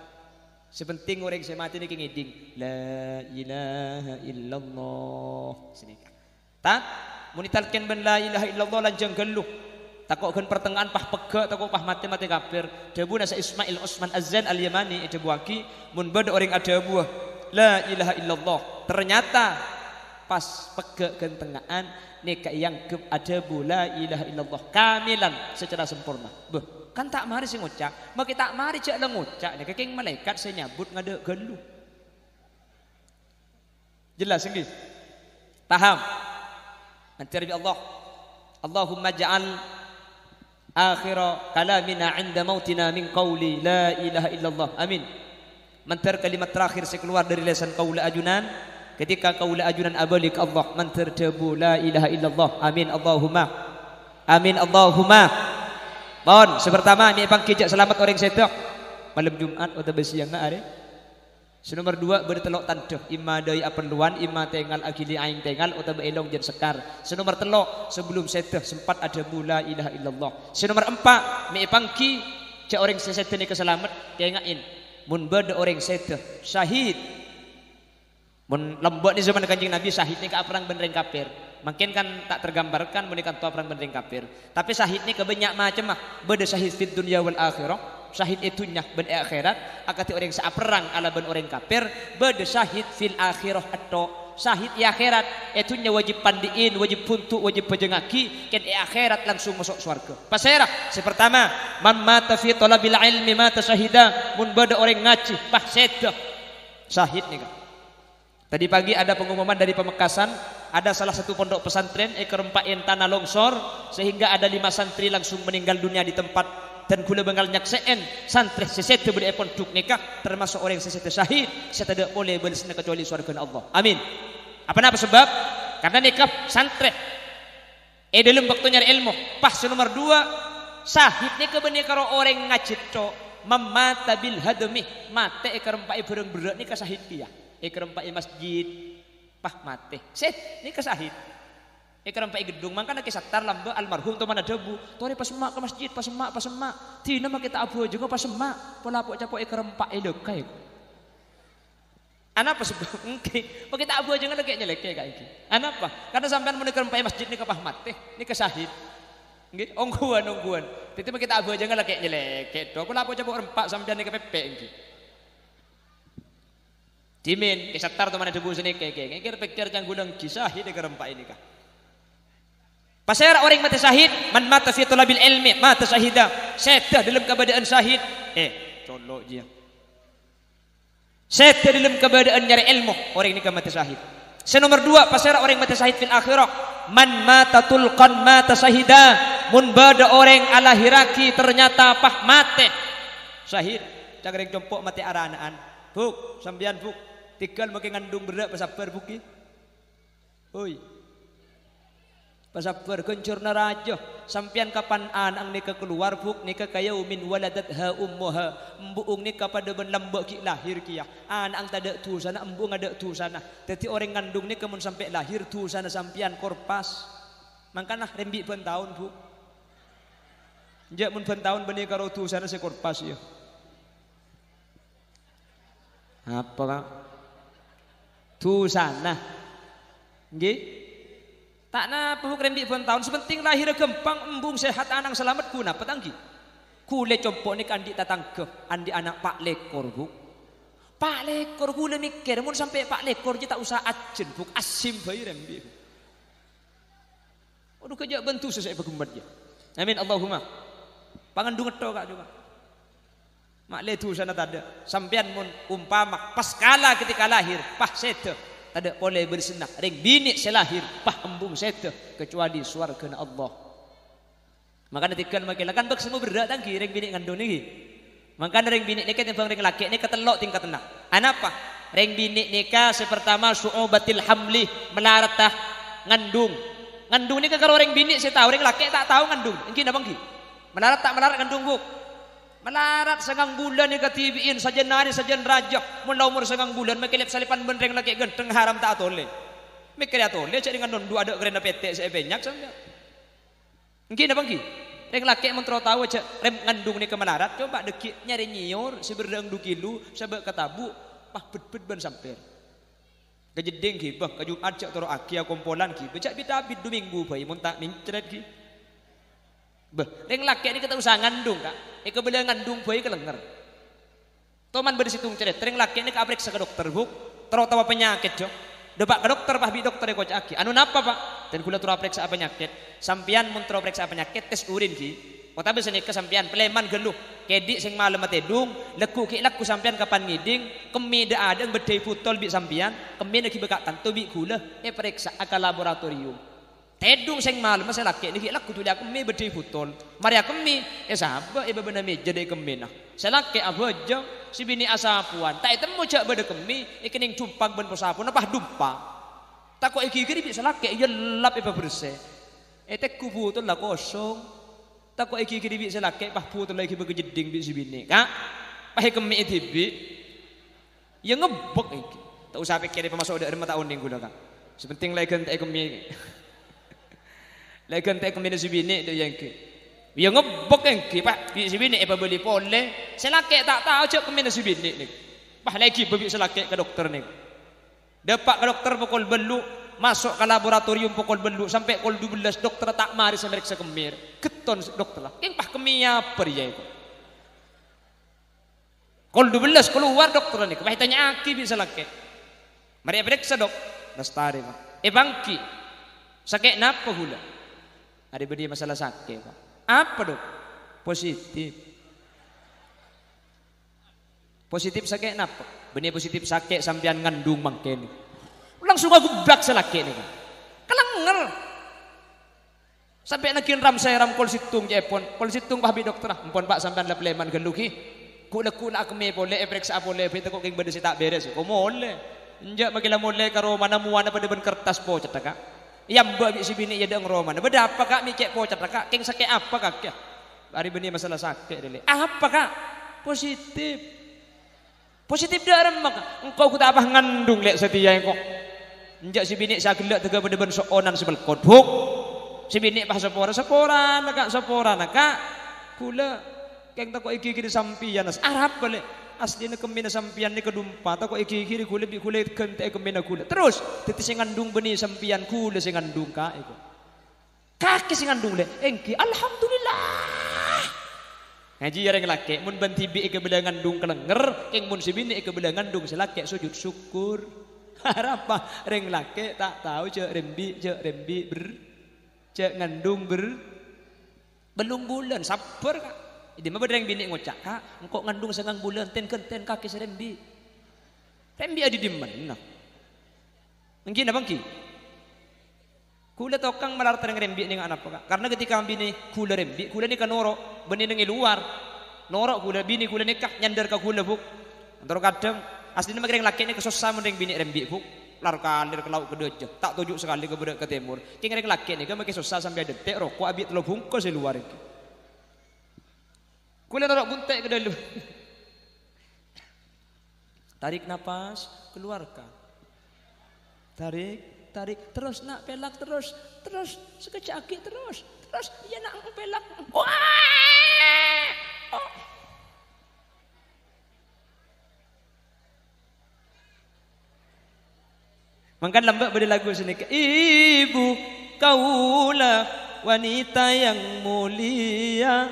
sepenting orang saya mati ni ngiding la ilaha illallah sini tak munitalkan ben la ilaha illallah lanjang geluh takokkan pertengahan pah pegak takok pah mati kafir debu nasa Ismail Osman Azan Al-Yamani debu aki mun beda orang ada buah la ilaha illallah ternyata pas pegak kentengaan neka yang ke ada bu la ilaha illallah kamilan secara sempurna beh kan tak mari sing ngucap maka tak mari cek le ngucap nek keng malaikat saya nyabut ngade geluh jelas nggih paham nanti Allah Allahumma ja'al akhir kalamina 'inda mautina min qawli la ilaha illallah amin. Mantar kalimat terakhir sekeluar dari lisan qaula ajunan ketika qaula ajunan abalik Allah mantar debu la ilaha illallah amin Allahumma bon sepertama ni pang kijak selamat orang setok malam Jumat atau besiang na are senomor 2 bertelok tandeh imma deui aperluan imma tengal agili aing tengal utawa elong jen sekar senomor 3 sebelum seteh sempat ada la ilaha illallah senomor 4 mi pangki cek orang seseteh ni keselamat tengain mun beda orang seteh syahid mun lembut ni zaman Kanjeng Nabi syahid ni ka perang benreng kafir makin kan tak tergambarkan mun kan perang benreng kafir tapi syahid ni ke banyak macam mah beda syahid fid dunya wal akhirah syahid itunya ben akhirat akati orang sa perang ala ben orang kafir beda syahid fil akhirah atau syahid di akhirat itunya wajib pandiin wajib puntuk wajib pejengaki ken akhirat langsung masuk surga pasera sepertama man mata fi talabil ilmi mata syahida mun beda orang ngaji bah sedah syahid nih kan Tadi pagi ada pengumuman dari Pamekasan, ada salah satu pondok pesantren kerempain tanah longsor sehingga ada 5 santri langsung meninggal dunia di tempat, dan kula bengal nyakseen santri sesete beri pondok nikah termasuk orang yang sesete syahid, saya tidak boleh bersena kecuali surga Allah. Amin. Apa sebab? Karena nikah santri dalam waktu nyari ilmu. Pas nomor 2 syahid nikah benih karo orang ngacito memata bil hadmi mate kerempai bereng-bereng nikah syahid dia. Kerempai masjid pah mate set nikah syahid. Kerempai gedung mangkana kisatar lamba almarhum to mana debu tori pas emak ke masjid pas emak tina mah kita abu juga pas emak pola pok capok kerempai lekai. Ana apa sebab engke kita abu aja ngeleke nyeleke kayak iki. Ana apa? Karena sampean mun kerempai masjid nikah pah mate nikah syahid. Nggih ongguan. Titi mah kita abu aja ngeleke nyeleke do pola pok capok rempak sampean nikah pepe iki. Dimin kisatar to mana debu sini kayak pikir yang gudang kisah ini kerempak ini kah. Pasal orang mati syahid, man mata fi talabil ilmi mata syahida. Setah dalam keadaan syahid. Colok dia. Setah dalam keadaan nyari ilmu, orang ini mati syahid. Nomor 2, pasal orang mati syahid fil akhirah, man mata tulqan mata syahida. Mun bada orang ala hiraki ternyata pah mate syahid. Cagreng jompok mati aranaan. Buk, sambian buk. Tinggal makin ngandung berat pasabar buki. Oi. Pasabar kencur naraja. Sampian kapan anang nika keluar buk nika kayaumin waladatha ummuha. Embuung nika pada benlambak ki lahir kia. Anang tada tu sana embung ada tu sana. Jadi orang ngandung nika mun sampai lahir tu sana sampian korpas. Mangkana rembi ben tahun buk. Jak mun ben tahun bani karo tu sana se korpas ya. Apa kak? Tu sana, nggih. Tak na pahuk rembi pun tahun. Sepenting lahir gempang, embung sehat, anang selamat guna petanggi. Kule compok ni andi tatangke, andi anak pak lekor buk. Pak lekor kule mikir, mun sampai pak lekor je tak usah ajen buk, asim bayi rembi. Aduh kerja bantu sesuai pegumbat je. Amin Allahumma. Pangandung eto kak juga. Mak letu sana tada sampean mun umpama pas kala ketika lahir pah sete tada boleh bersenah ring bini selahir pah embung sete kecuali surga Allah. Maka netikan makilakan bak semua berat tangki ring bini ngandung niki. Maka ring bini nikah timbang ring laki ni ketelok tingkat tenang. Anapa? Ring bini nikah sepertama su'ubatil hamli melaratah ngandung. Ngandung ni kalau ring bini saya tahu ring laki tak tahu ngandung. Engki napa engki? Melarat tak melarat ngandung buk. Melarat sangang bulan ni katibiin sajen nari sajen raja mun umur sangang bulan makilip salipan benreng lagi genteng haram tak atole mikir atole cek dengan nondu ada kerena PT saya banyak sampe engki napa engki reng laki mun tro tahu cek rem ngandung ni ke melarat coba dekik nyari nyiur seberdeng 2 kilo sabak katabu pah bet-bet ban sampai kejedeng ki bah ke Jumat cek toro aki kompolan ki becak bidabid 2 minggu bae mun tak mincret ki bah reng laki ni kita usah ngandung kak kebelah ngandung bayi kelenger. Toman bersitung ceret. Tering laki ini kabrek ke dokter buk. Terutawa penyakit jo. Depak ke dokter pah bi dokter ko caki. Anu napa pak? Dan kula turap periksa penyakit. Sampian mun turap periksa penyakit tes urin ki. Kota bisa nih kesampian peleman geluh. Kedik sing malam matedung. Leku ki laku sampian kapan ngiding. Kemi da ada bedai putol bi sampian. Kemi lagi bekatan tu bi kula. Periksa ke laboratorium. Tedung sing malam masa laki ni laku tu dia kemi bedai putol. Maria kemi sahabat ibu benar meja dek kemi nah. Selaki abaja si bini asapuan. Tak temu cak beda kemi ikening cumpak ben posapun apa dumpa. Tak kok iki kiri bisa laki ya lap ibu bersih. Tek kubu tu lah kosong. Tak kok iki kiri bisa laki pah putol lagi begejeding bi si bini. Kak pah kemi itibi. Ya ngebok iki. Tak usah pikir pemasuk dak 5 tahun ning gula kak. Sepenting lagi tek kemi. Lagi tek kemi si bini tu yang ke. Ya ngebok engki pak si bini apa beli pole selake tak tahu cak kemana si bini ni pak lagi bebi selake ke dokter ni dapat ke dokter pukul belu masuk ke laboratorium pukul belu sampai pukul 12 dokter tak mari semeriksa kemir keton dokter lah keng pak kemia apa dia itu pukul 12 keluar dokter ni pak tanya aki bisa lake mari periksa dok lestari pak bangki sakit napa gula ada beri masalah sakit pak. Apa dok? Positif. Positif sakit napa? Benih positif sakit sampean ngandung mangken. Langsung aku blak selaki nih. Kelenger. Sampai nakin ram saya ram kol situng jepon. Kol situng pahabi dokter. Ampun Pak sampean lap leman geluki. Kula kami boleh periksa boleh kita kok king beda si tak beres. Kok boleh. Enjak magila boleh karo mana muana pada ben kertas po cetak. Yang mbak si bini ya deng roman. Beda apa kak mi cek po cetak. King sakit apa kak? Hari bini masalah sakit dele. Apa kak? Positif. Positif dalam maka engkau ku tak apa ngandung lek setia engkau. Enjak si bini sagelak tega pada ben soonan sebelkot. Buk. Si bini pas sepora nakak kula keng tako iki kiri sampian as Arab balik asli na kemina sampian ni kedumpa tako iki kiri kula bi kula kente kemina kula terus titi sing ngandung beni sampian kula sing ngandung ka iku kaki sing ngandung le engki alhamdulillah ngaji yareng laki mun ban tibi ke bela ngandung kelenger keng mun si bini ke bela ngandung selake sujud syukur harapa reng laki tak tahu cek rembi cek ngandung belum bulan sabar kak ini mah bedeng bini ngocak kak engkau ngandung sengang bulan ten kaki serembi adi di mana mungkin apa ki kula tokang malar tereng rembi ning anak kak karena ketika bini kula rembi kula ni kan noro beni nang luar noro kula bini kula nikah nyandar ka kula buk antara kadang aslinya magreng laki ni kesusah mendeng bini rembi buk lar kalir ke laut ke dojo tak tujuk sekali ke timur king rek laki ni kan makin susah sampai detik rokok abis telo bungkus di luar iki kula taruh buntek ke dalam tarik napas keluarkan tarik terus nak pelak terus sekejaki terus ya nak pelak wah oh. Mangkan lambak pada lagu sini ibu kaulah wanita yang mulia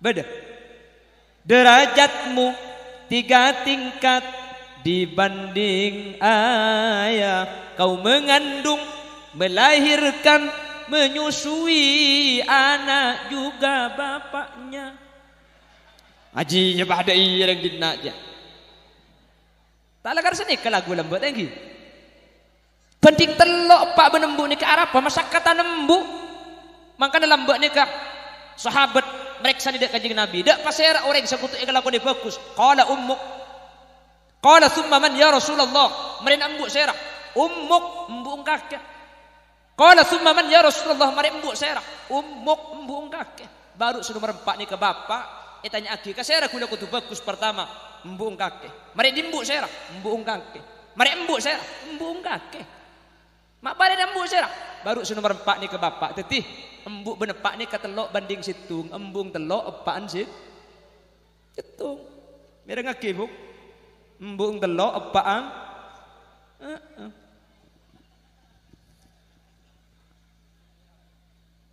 beda derajatmu 3 tingkat dibanding ayah kau mengandung melahirkan menyusui anak juga bapaknya ajinya pada iya yang dinaknya tak lagar sini ke lagu lambak lagi penting telok pak menembu ni ke Arab masa kata nembu maka dalam mbak nikah sahabat mereka tidak kanjeng Nabi dak pasera orang sekutu ikal aku bagus qala ummuk qala thumma man ya Rasulullah mereka embuk serah ummuk embuk kakek qala thumma man ya Rasulullah mereka embuk serah ummuk embuk kakek baru sudah merempak ni ke bapak tanya aki kasera kula kutu bagus pertama embuk kakek mereka diembuk serah embuk kakek mereka embuk serah embuk kakek mak pada embuk serah baru sudah merempak ni ke bapak tetih embuk benepak ni ke telok banding situng embung telok apaan situng mereka ngaki buk embung telok apaan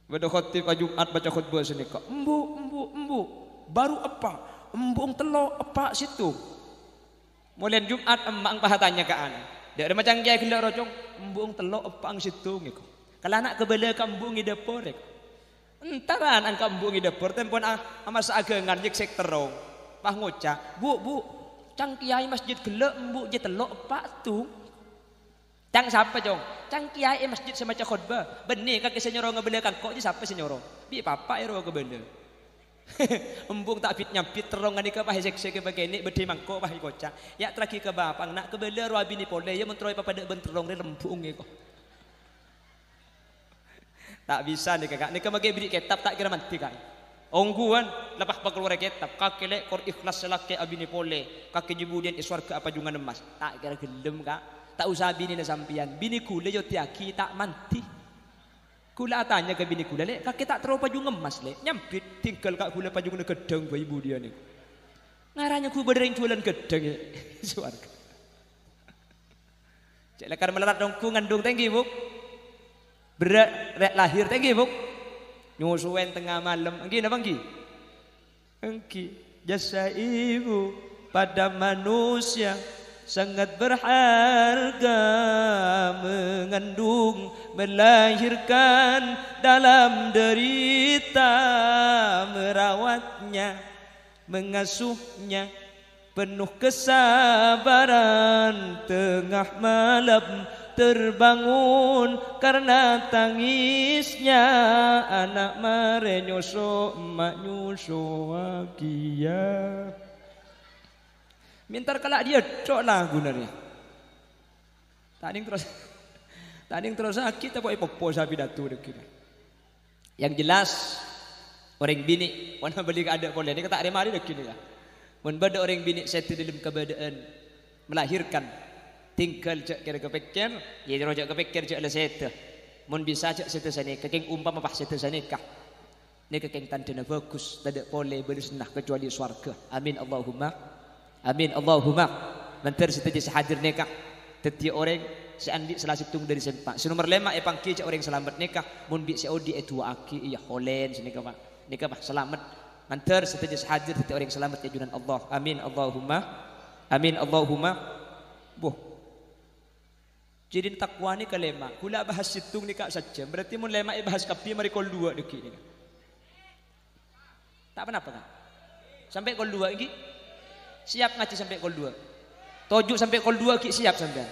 pada khotib Jumat baca khutbah sini kok embuk baru apa embung telok apa situng mulai Jumat emak pahatanya ke anak dia ada macam gaya gila rocong embung telok apa ang situng itu kalau anak kebela kambung di dapur entaran ang kambung di dapur tempon amas agengan jek sekterong pah ngocak bu cang kiai masjid gelak embuk je telok apa tu cang siapa jong cang kiai masjid semacam khutbah benih kaki senyoro ngebela kangkok je siapa senyoro bi papa ero kebela embung tak fit nyampit terong ngani ke pah sek-sek begini bedi mangkok pah kocak ya terakhir ke bapang nak kebela ro abini pole ya mentroi papada benterong ni lembung ni kok tak bisa nih kakak ni kemage beri kitab tak kira mati kak ongguan lepas keluar kitab kaki lek kor ikhlas selake abini pole kaki jebudian iswar ke apa jungan emas tak kira gelem kak tak usah bini na sampian bini kule yo tiaki tak manti kula tanya ke bini kula lek kaki tak terlalu pajung emas lek nyampit tinggal kak kula pajung gedeng bayi ibu dia ni ngaranya ku berdering jualan gedeng ya suarga cek lekar melarat dongku ngandung tinggi buk berat lahir tinggi buk nyusuin tengah malam engki napa engki engki jasa ibu pada manusia sangat berharga mengandung melahirkan dalam derita merawatnya mengasuhnya penuh kesabaran tengah malam terbangun karena tangisnya anak mare nyusu emak nyusu wakia mintar kalak dia cok lagu nari tading terus sakit apa ipopo sapi datu dekir yang jelas orang bini wana beli ada boleh ini kata ada mari dekir ya mun bada orang bini saya dalam keadaan melahirkan tinggal cak kira kepikir ya rojak kepikir cak lah seta mun bisa cak seta sana kekeng umpama pas seta sana kah ni kekeng tandana bagus tidak boleh bersenah kecuali swarga amin Allahumma mantar seta jadi hadir nikah tetiap orang seandi selasik tung dari sempak senomor 5 pangki cak orang selamat nikah mun bi seodi dua aki iya holen sini nikah pak selamat mantar seta jadi hadir tetiap orang selamat ya junan Allah amin Allahumma boh jadi takwa ni ke lema kula bahas situng ni kak saja berarti mun lema bahas kapi mari kol 2 deki ni tak apa-apa kan sampai kol 2 iki siap ngaji sampai kol 2 tojuk sampai kol 2 ki siap sampai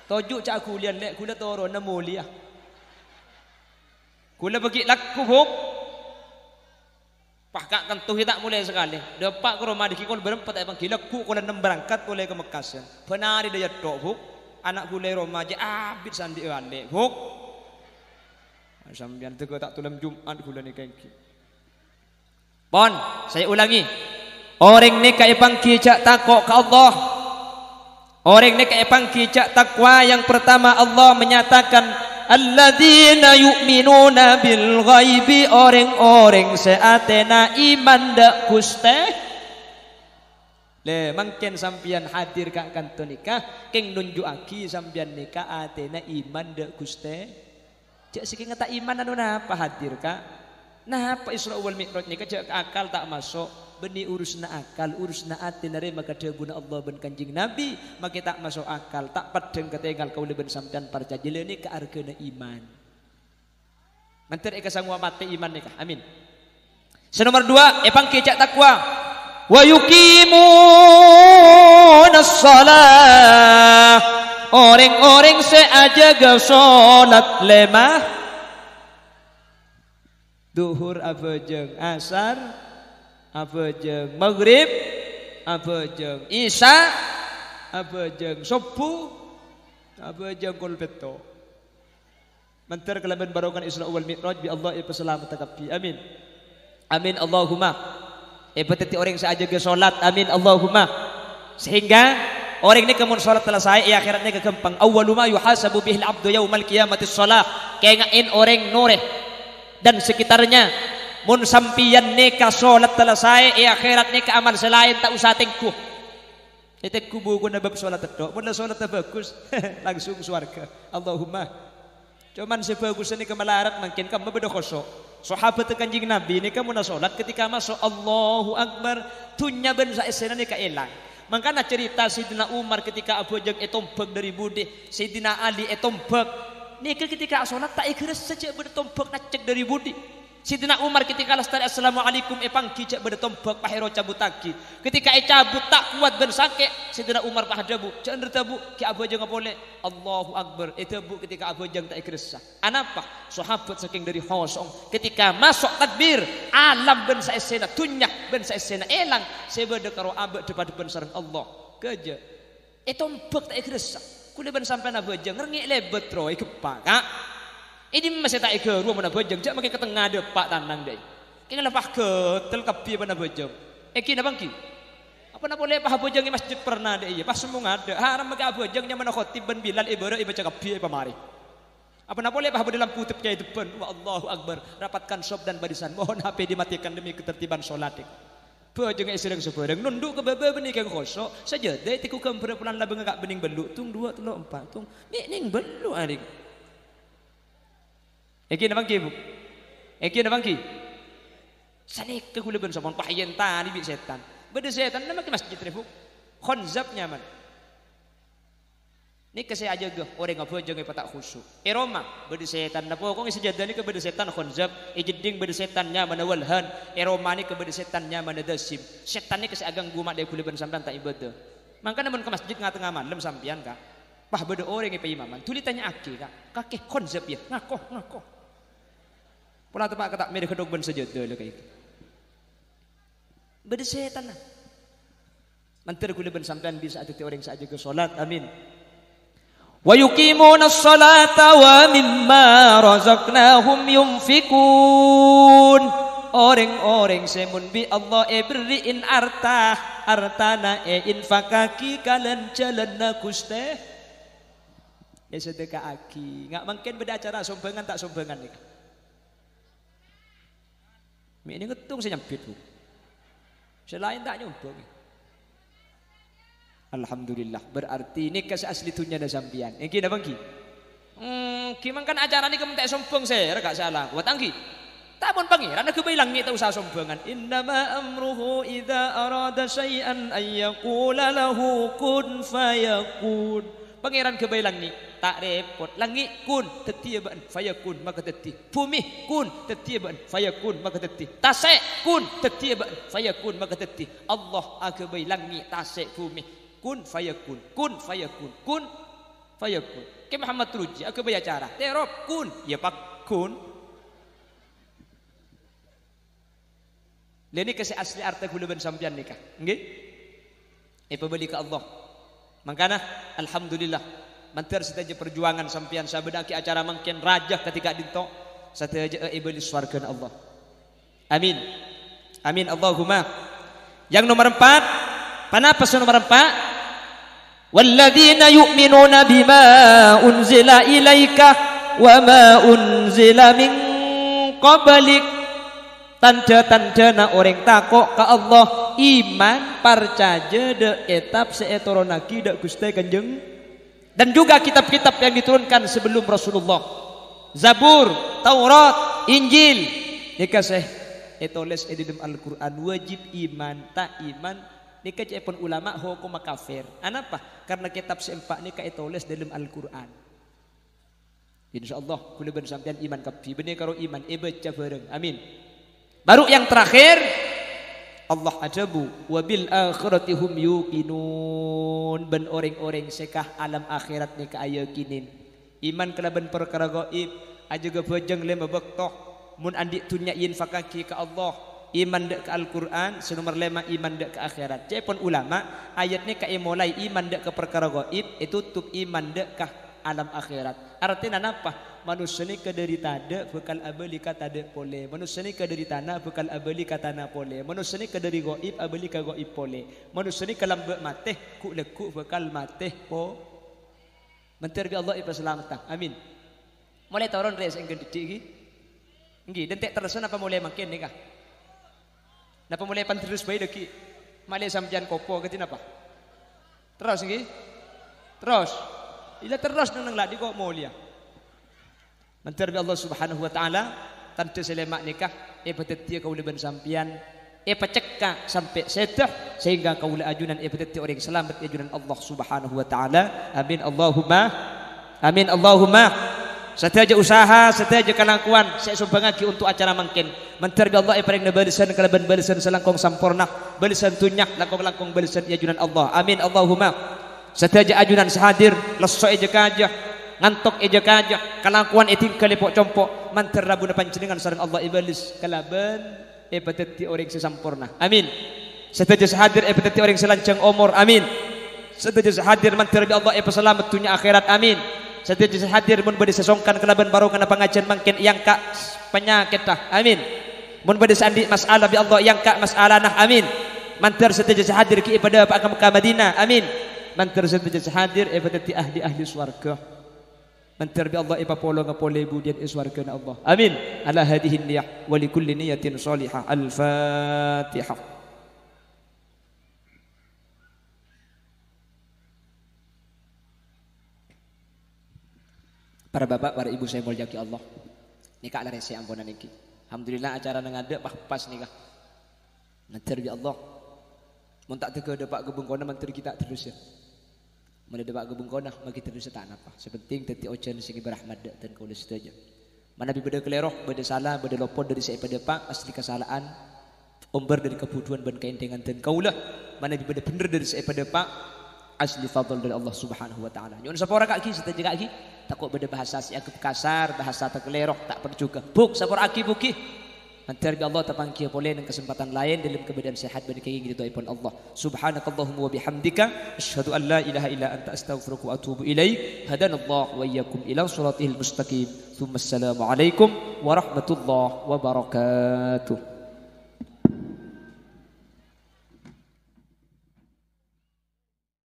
tojuk cak aku lian lek kula toro na mulia kula bagi laku buk pakak kan tuh tak mulai sekali depak ke rumah diki kol berempat abang gila ku kula 6 berangkat boleh ke Mekah penari daya tok buk anak gulai remaja abid sandi alik buk sambian tega tak tulam Jumat gula ni kengki pon saya ulangi orang ni kai pangki cak takok ke Allah orang ni kai pangki cak takwa yang pertama Allah menyatakan alladzina yu'minuna bil ghaibi orang-orang seatena iman dak guste le mangken sampian hadir kak kanton nikah keng nunjuaki sampian nikah atena iman de guste cek siki ngata iman anu napa hadir kak napa Isra wal Mi'raj nikah cek akal tak masuk beni urusna akal urusna atena re maka debuna Allah ben Kanjeng Nabi maka tak masuk akal tak padeng ketinggal kaula ben sampean parca jelene ka argana iman mantir eka sangwa mate iman nikah amin senomor 2 pangki cak takwa wa yuqimunas shalah orang-orang seajaga salat lemah duhur apa jeung asar apa jeung maghrib apa jeung isya apa jeung subuh apa jeung qul beto mantar kalaban barokan Isra wal Mi'raj bi Allah ya selamat takapi amin Allahumma berarti orang saja ke solat amin Allahumma sehingga orang ini kemun solat selesai ya akhiratnya kegempang awwalu ma yuhasabu bihil abdu yaumal qiyamati shalah kengain orang noreh dan sekitarnya mun sampian nikah solat selesai ya akhiratnya ke amal selain tak usah tengku tengku buku nabab solat tok mun solat bagus langsung surga Allahumma cuman sebagus ini kemalarat mungkin kamu beda khosok sahabat Kanjeng Nabi ni kamu na salat ketika masuk Allahu Akbar tunya ben saesena ni kaelang makana cerita Sayyidina Umar ketika Abu Jahal etombek dari budi Sayyidina Ali etombek ni ketika salat tak ikhlas saja bertombek nacek dari budi Sayyidina Umar ketika lestari assalamualaikum pangki cak bertombek pahero cabutaki ketika cabut tak kuat ben sake Sayyidina Umar pahadabu cak ndertabu ki Abu Jahal ngapole Allahu Akbar etabu ketika Abu Jahal tak ikhlas anapa sahabat saking dari hosong ketika masuk takbir alam ben saesena tunyak ben saesena elang sebeda karo abad depan-depan sareng Allah keje etombek tak ikhlas kule ben sampean Abu Jahal ngengek lebet roy kepak kak ini masih tak ikut ruang mana bojeng, cak makin ke tengah ada pak tanang deh. Kini lepas ke tel kapi mana bojeng. Kini bangki. Apa nak boleh pak bojeng di masjid pernah deh? Pas semua ada. Haram makin bojengnya mana khotib ben Bilal ibarat ibaca kapi apa mari. Apa nak boleh pak dalam kutub kayak depan. Wa Allahu Akbar. Rapatkan sob dan barisan. Mohon HP dimatikan demi ketertiban solat. Bojeng sedang sebarang nunduk ke baba benih ke kosok. Saja deh tiku ke berpulang lah bengak bening beluk. Tung 2 tung 4 tung. Ning beluk hari. Eki na bangki bu, eki na bangki. Sanik ke kuliban sabon pahayan tani bi setan. Beda setan nama ke masjid refu. Khonzab nyaman. Ni kasi aja go orang apa jangan patak khusyuk. Roma bede setan napa kok sejadah ni ke bede setan khonzab, jeding bede setannya mana walhan. Roma ni ke bede setannya mana dasim. Setan ni kasi agang gumak dari kuliban sampean tak ibadah. Mangka namun ke masjid tengah malam sampean kak. Pah bede orang yang imaman. Tuli tanya aki kak. Kakek khonzab ya. Ngakoh. Pola tempat kata mereka kedok ben sejadah le kayak. Bede setan nah. Mantir kuliban sampean bisa atuti orang saja ke salat. Amin. Wa yuqimuna as-salata wa mimma razaqnahum yunfikun. Orang-orang semun bi Allah beriin artana infakaki kalan jalanna Gusti. Ya sedekah aki, enggak mungkin beda acara sumbangan tak sumbangan nih. Mi ini ngetung saya nyampit bu. Selain tak nyumbang. Alhamdulillah berarti ini kasih asli tunya ada sampian. Yang kira bangki. Kimang kan acara ni kamu tak sombong saya, gak salah. Buat angki. Tak pun pangeran aku bilang ni tak usah sombongan. Innama amruhu idza arada syai'an ay yaqula lahu kun fayakun. Pangeran kebilang ni tak repot. Langit kun tetiaban fayakun maka teti. Bumi kun tetiaban fayakun maka teti. Tasik kun tetiaban fayakun maka teti. Allah aku bilang ni tasik bumi. Kun fayakun, kun fayakun, kun fayakun. Ke Muhammad Ruji, aku bayar cara. Terop kun, ya pak kun. Leni kasih asli arti kuluban sampian nikah, nggih? Pembeli ke Allah. Makanya, alhamdulillah, mantir saja perjuangan sampian sabedaki acara mungkin raja ketika dinto, saja iblis swarga Allah. Amin, amin Allahumma. Yang nomor 4, panapa nomor 4? Walladzina yu'minuna bima unzila ilaika wa ma unzila min qablik. Tanda-tanda orang takok ke Allah iman percaya de etap seetoronaki de Gusti Kanjeng dan juga kitab-kitab yang diturunkan sebelum Rasulullah. Zabur, Taurat, Injil. Dikasih etoles di dalam Al-Qur'an wajib iman tak iman. Ni pun ulama hukum kafir. Kenapa? Karena kitab seempat ni tulis dalam Al-Qur'an. Insyaallah kula sampean iman kafi bener karo iman baca bareng. Amin. Baru yang terakhir Allah ajabu wa bil akhirati hum yuqinun. Ben orang-orang sekah alam akhirat ni kaayakinin. Iman kelaban perkara gaib aja gabajeng lema bektoh mun andik tunyain fakaki ke Allah. Iman dek ke Al-Quran senomor 5 iman dek ke akhirat. Cepon ulama ayat ni kai mulai iman dek ke perkara gaib itu tutup iman dek ke alam akhirat. Artinya apa? Manusia ni kederita dek bekal abeli kata dek pole. Manusia ni kederita na bekal abeli kata na pole. Manusia ni kederi gaib abeli ka gaib pole. Manusia ni kalambek mateh ku leku bekal mateh po. Menterbi Allah ipa selamatan. Amin. Mulai turun res enggan didik iki. Nggih, dan tek terus apa mulai makin ni kah? Napa mulai pan terus bayi lagi? Malay sampean kopo ketin apa? Terus nggih? Terus. Ila terus nang ladi kok mulia. Mantar Allah Subhanahu wa taala tante selemak nikah petetia kaula ben sampean pecekka sampai setah sehingga kaula ajunan petetia orang selamat ajunan Allah Subhanahu wa taala. Amin Allahumma. Amin Allahumma. Setiap usaha, setiap kelakuan saya sumbangaki untuk acara mungkin. Menterbi Allah paling balisan kalaban balisan selangkong sampurna, balisan tunyak langkong-langkong balisan ajunan Allah. Amin Allahumma. Setiap ajunan sehadir, leso eja kajah, ngantok eja kajah, kelakuan eting kalepok compok, manter rabuna panjenengan sareng Allah ibalis kalaban peteti orang sesampurna. Amin. Setiap sehadir peteti orang selancang umur. Amin. Setiap sehadir menterbi Allah selamat dunia akhirat. Amin. Setiap hadir mun bade sesongkan kelaban barongan pangajian mangkin yang kak penyakit dah. Amin. Mun bade sandi masalah bi Allah yang kak masalah nah. Amin. Mantar setiap hadir ki ibadah pak ke Madinah. Amin. Mantar setiap hadir ibadah ti ahli swarga. Mantar bi Allah ipa polo ngapole budian swarga na Allah. Amin. Ala hadhihi niyah wa likulli niyatin salihah. Al-Fatihah. Para bapak, para ibu saya mulyaki Allah. Nikah ala rese ampunan niki. Alhamdulillah acara nang ada pas nikah. Nanti ya Allah. Mun tak tega Pak Gebung kono menteri kita terus ya. Mana debak gebung kau nah bagi terus tak apa. Sepenting teti ocean segi berahmat dan kau setuju. Mana bi beda keleroh, beda salah, beda lopot dari saya pada pak asli kesalahan. Omber dari kebutuhan ban kaintengan dan kaulah. Mana bi beda bener dari saya pada pak asli fadl dari Allah Subhanahu wa taala. Nyon sapora kaki setuju kaki. Takut beda bahasa si agak kasar, bahasa tak keleroh tak perjuga. Buk sapora aki buki. Nanti Allah tapangki boleh dengan kesempatan lain dalam keadaan sehat bagi kayak gitu doa Allah. Subhanakallahumma wa bihamdika asyhadu an la ilaha illa anta astaghfiruka wa atubu ilaik. Hadanallahu wa iyyakum ila shiratil mustaqim. Tsumma assalamu alaikum warahmatullahi wabarakatuh.